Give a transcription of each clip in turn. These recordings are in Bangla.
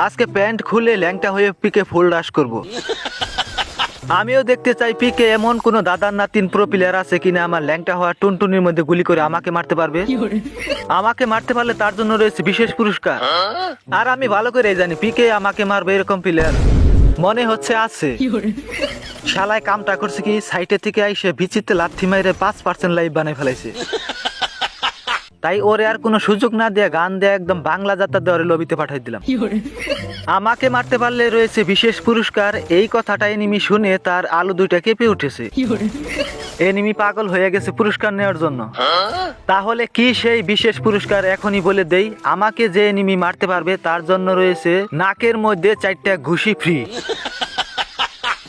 আজকে প্যান্ট খুলে ল্যাংটা হয়ে পিকে ফুল রাশ করব। আমিও দেখতে চাই পিকে এমন কোন দাদার নাতিন প্রো প্লেয়ার আছে কিনা আমার ল্যাংটা হওয়া টুনটুনির মধ্যে গুলি করে আমাকে মারতে পারবে। আমাকে মারতে পারলে তার জন্য রয়েছে বিশেষ পুরস্কার। আর আমি ভালো করে জানি পিকে আমাকে মারবে এরকম প্লেয়ার মনে হচ্ছে আছে। শালায় কামটা করছে কি সাইটে থেকে আইসে বিচিত্রে লাথি মাইরে 5% লাইভ বানাই ফেলাইছে। তাই ওরে আর কোনো সুযোগ না দিয়ে গান দিয়ে একদম বাংলা যাত্রা দেওয়ারে লবিতে পাঠাই দিলাম। আমাকে মারতে পারলে রয়েছে বিশেষ পুরস্কার। এই কথাটা এনিমি শুনে তার আলু দুইটা কেঁপে উঠেছে। এনিমি পাগল হয়ে গেছে পুরস্কার নেওয়ার জন্য। তাহলে কি সেই বিশেষ পুরস্কার এখনই বলে দেই। আমাকে যে এনিমি মারতে পারবে তার জন্য রয়েছে নাকের মধ্যে 4টা ঘুষি ফ্রি।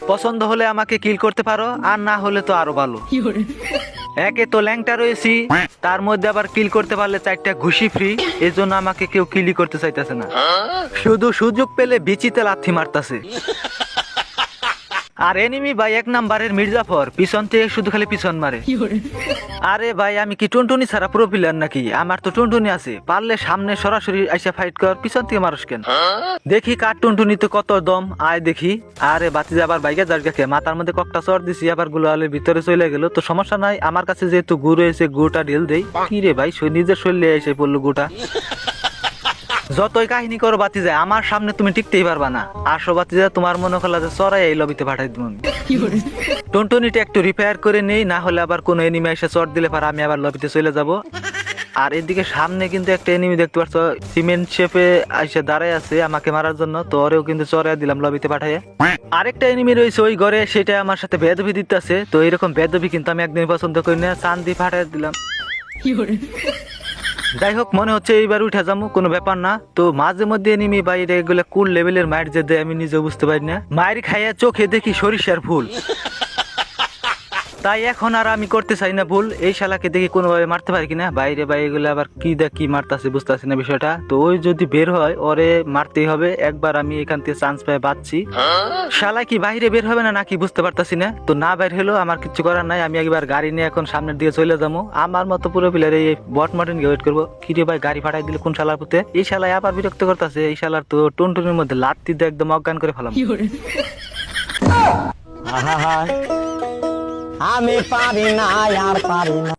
পছন্দ হলে আমাকে কিল করতে পারো, আর না হলে তো আরো ভালো। একে তো ল্যাংটা রয়েছি, তার মধ্যে আবার কিল করতে পারলে 4টা ঘুষি ফ্রি। এই জন্য আমাকে কেউ কিলই করতে চাইতেছে না, শুধু সুযোগ পেলে বিচিতে লাথি মারতাছে। আর এনিমি ভাই 1 নাম্বারের মির্জাফর, পিছন থেকে শুধু খালি পিছন মারে। আরে ভাই আমি কি টুনটুনি ছাড়া প্রো প্লেয়ার নাকি? আমার তো টুনটুনি আছে, পারলে সামনে সরাসরি আইসা ফাইট কর, পিছন থেকে মানুষ কেন? দেখি কার টুনটুনিতে কত দম, আয় দেখি। আরে বাতিজা আবার বাইকে জায়গাকে মাথার মধ্যে ককটা চর দিছি, আবার গুলালের ভিতরে চলে গেল। তো সমস্যা নাই, আমার কাছে যেহেতু গু রয়েছে, গুটা ঢেল দেই। কি রে ভাই, নিজের শরীরে এসে পড়লো গুটা। যতই কাহিনী করো বাতিজা, আমার সামনে তুমি টিকতেই পারবা না। আসো বাতিজা, তোমার মনে করলা যে চড়াই এই লবিতে পাঠাই দিব আমি। টুনটুনিটা একটু রিপেয়ার করে নেই, না হলে আবার কোনো এনিমি এসে চড় দিলে পারে আমি আবার লবিতে চলে যাব। আর এদিকে সামনে কিন্তু একটা এনিমি দেখতে পাচ্ছ, সিমেন্ট শেপে এসে দাঁড়ায় আছে আমাকে মারার জন্য। তো ওরেও কিন্তু চড়াই দিলাম লবিতে পাঠায়। আরেকটা এনিমি রয়েছে ওই ঘরে, সেটা আমার সাথে বেদবি দিতেছে। তো এরকম বেদবি কিন্তু আমি একদিন পছন্দ করি না, চান্দি ফাটাই দিলাম। যাই হোক, মনে হচ্ছে এইবার উঠে যাবো, কোনো ব্যাপার না। তো মাঝে মধ্যে এনিমি বাইরে এগুলা কোন লেভেলের মায়ের যে দেয় আমি নিজে বুঝতে পারি না। মায়ের খাইয়া চোখে দেখি সরিষার ফুল। তাই এখন আর আমি করতে চাই না ভুল। এই শালাকে দেখি কোনোভাবে মারতে পারি কিনা। বাইরে এগুলো আবার কি দেখ কি মারতেছে বুঝতেছি না বিষয়টা। তো ওই যদি বের হয় ওরে মারতেই হবে। একবার আমি এখান থেকে চান্স পেয়ে বাঁচছি। শালা কি বাইরে বের হবে না নাকি বুঝতে পারতাছি না। তো না বের হলো আমার কিছু করার নাই, আমি একবার গাড়ি নিয়ে এখন সামনের দিকে চলে যাবো। আমার মতো পুরো প্লেয়ার এই বট মটন ওয়েট করবো। কি রে ভাই, গাড়ি ফাটাই দিলে কোন শালার পুঁতে? এই শালায় আবার বিরক্ত করতেছে। এই শালার তো টুনটুনির মধ্যে লাত্তি দিয়ে একদম অজ্ঞান করে ফেলাম। আমি পারি না আর পারি না।